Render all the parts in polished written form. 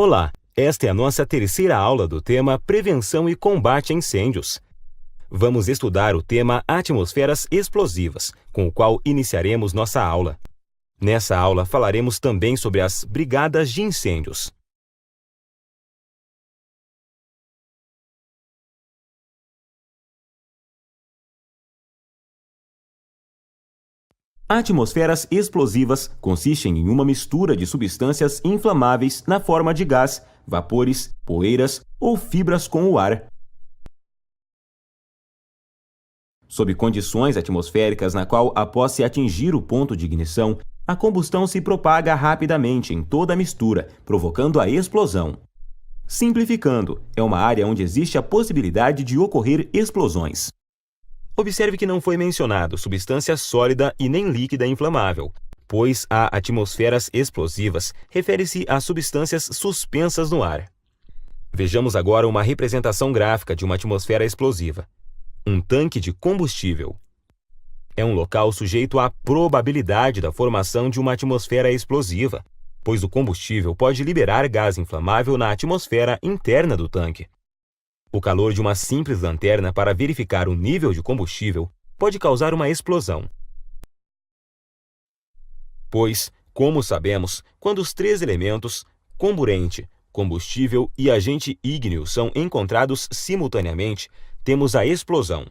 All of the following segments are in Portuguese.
Olá, esta é a nossa terceira aula do tema Prevenção e Combate a Incêndios. Vamos estudar o tema Atmosferas Explosivas, com o qual iniciaremos nossa aula. Nessa aula falaremos também sobre as brigadas de incêndios. Atmosferas explosivas consistem em uma mistura de substâncias inflamáveis na forma de gás, vapores, poeiras ou fibras com o ar. Sob condições atmosféricas na qual, após se atingir o ponto de ignição, a combustão se propaga rapidamente em toda a mistura, provocando a explosão. Simplificando, é uma área onde existe a possibilidade de ocorrer explosões. Observe que não foi mencionado substância sólida e nem líquida inflamável, pois a atmosferas explosivas refere-se a substâncias suspensas no ar. Vejamos agora uma representação gráfica de uma atmosfera explosiva. Um tanque de combustível. É um local sujeito à probabilidade da formação de uma atmosfera explosiva, pois o combustível pode liberar gás inflamável na atmosfera interna do tanque. O calor de uma simples lanterna para verificar o nível de combustível pode causar uma explosão. Pois, como sabemos, quando os três elementos, comburente, combustível e agente ígneo são encontrados simultaneamente, temos a explosão.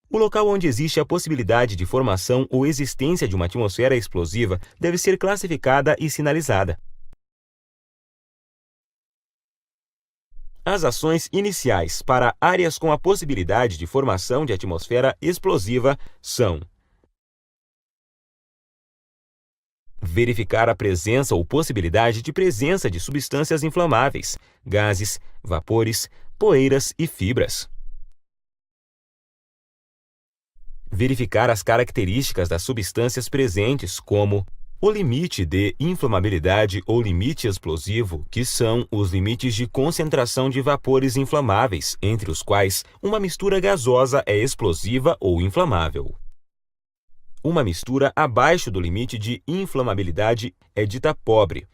O local onde existe a possibilidade de formação ou existência de uma atmosfera explosiva deve ser classificada e sinalizada. As ações iniciais para áreas com a possibilidade de formação de atmosfera explosiva são: verificar a presença ou possibilidade de presença de substâncias inflamáveis, gases, vapores, poeiras e fibras. Verificar as características das substâncias presentes, como o limite de inflamabilidade ou limite explosivo, que são os limites de concentração de vapores inflamáveis, entre os quais uma mistura gasosa é explosiva ou inflamável. Uma mistura abaixo do limite de inflamabilidade é dita pobre,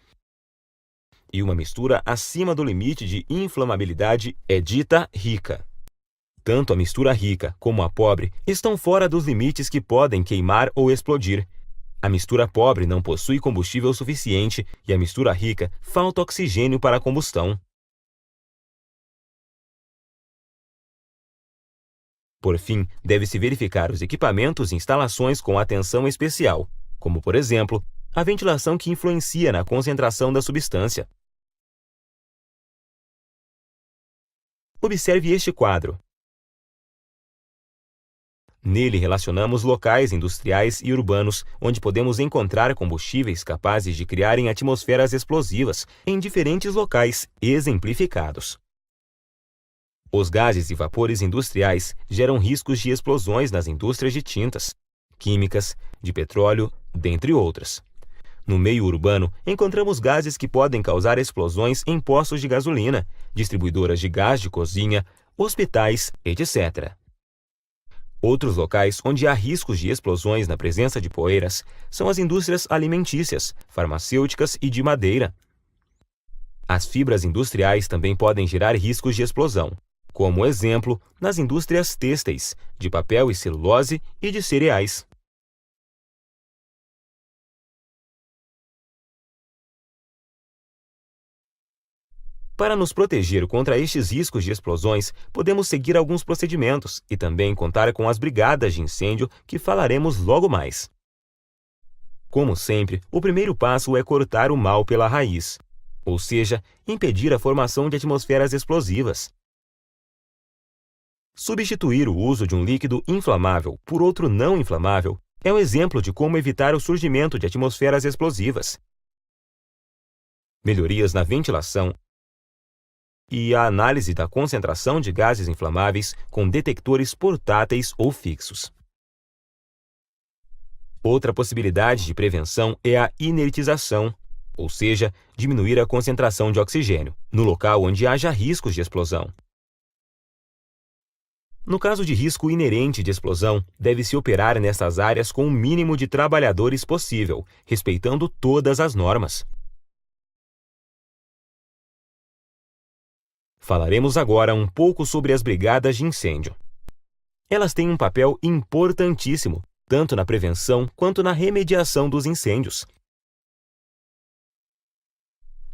e uma mistura acima do limite de inflamabilidade é dita rica. Tanto a mistura rica como a pobre estão fora dos limites que podem queimar ou explodir. A mistura pobre não possui combustível suficiente e a mistura rica falta oxigênio para a combustão. Por fim, deve-se verificar os equipamentos e instalações com atenção especial, como, por exemplo, a ventilação que influencia na concentração da substância. Observe este quadro. Nele relacionamos locais industriais e urbanos onde podemos encontrar combustíveis capazes de criarem atmosferas explosivas em diferentes locais exemplificados. Os gases e vapores industriais geram riscos de explosões nas indústrias de tintas, químicas, de petróleo, dentre outras. No meio urbano, encontramos gases que podem causar explosões em postos de gasolina, distribuidoras de gás de cozinha, hospitais, etc. Outros locais onde há riscos de explosões na presença de poeiras são as indústrias alimentícias, farmacêuticas e de madeira. As fibras industriais também podem gerar riscos de explosão, como exemplo nas indústrias têxteis, de papel e celulose e de cereais. Para nos proteger contra estes riscos de explosões, podemos seguir alguns procedimentos e também contar com as brigadas de incêndio que falaremos logo mais. Como sempre, o primeiro passo é cortar o mal pela raiz, ou seja, impedir a formação de atmosferas explosivas. Substituir o uso de um líquido inflamável por outro não inflamável é um exemplo de como evitar o surgimento de atmosferas explosivas. Melhorias na ventilação e a análise da concentração de gases inflamáveis com detectores portáteis ou fixos. Outra possibilidade de prevenção é a inertização, ou seja, diminuir a concentração de oxigênio, no local onde haja riscos de explosão. No caso de risco inerente de explosão, deve-se operar nessas áreas com o mínimo de trabalhadores possível, respeitando todas as normas. Falaremos agora um pouco sobre as brigadas de incêndio. Elas têm um papel importantíssimo, tanto na prevenção quanto na remediação dos incêndios.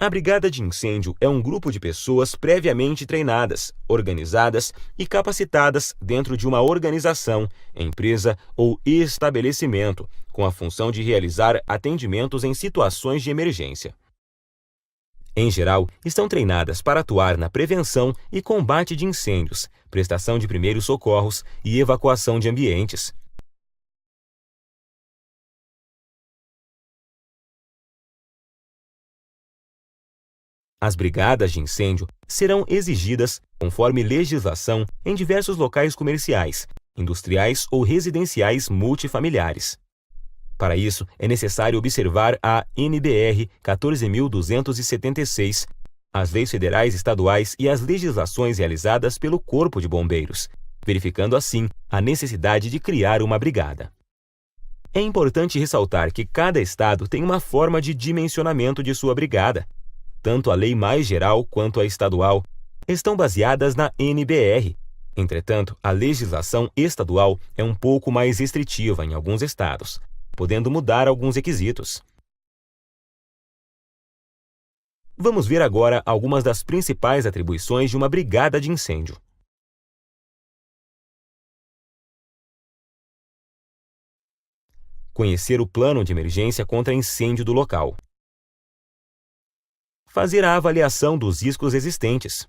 A brigada de incêndio é um grupo de pessoas previamente treinadas, organizadas e capacitadas dentro de uma organização, empresa ou estabelecimento, com a função de realizar atendimentos em situações de emergência. Em geral, estão treinadas para atuar na prevenção e combate de incêndios, prestação de primeiros socorros e evacuação de ambientes. As brigadas de incêndio serão exigidas, conforme legislação, em diversos locais comerciais, industriais ou residenciais multifamiliares. Para isso, é necessário observar a NBR 14.276, as leis federais, estaduais e as legislações realizadas pelo Corpo de Bombeiros, verificando assim a necessidade de criar uma brigada. É importante ressaltar que cada estado tem uma forma de dimensionamento de sua brigada. Tanto a lei mais geral quanto a estadual estão baseadas na NBR. Entretanto, a legislação estadual é um pouco mais restritiva em alguns estados, podendo mudar alguns requisitos. Vamos ver agora algumas das principais atribuições de uma brigada de incêndio. Conhecer o plano de emergência contra incêndio do local. Fazer a avaliação dos riscos existentes.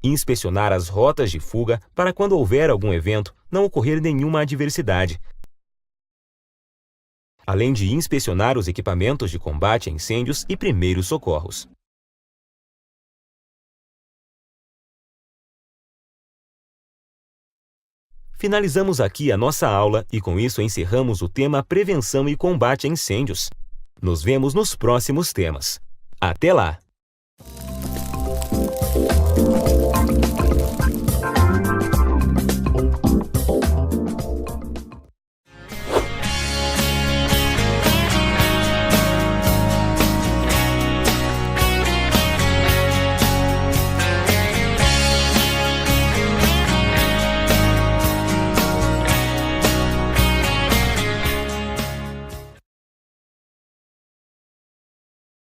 Inspecionar as rotas de fuga para, quando houver algum evento, não ocorrer nenhuma adversidade. Além de inspecionar os equipamentos de combate a incêndios e primeiros socorros. Finalizamos aqui a nossa aula e com isso encerramos o tema Prevenção e Combate a Incêndios. Nos vemos nos próximos temas. Até lá!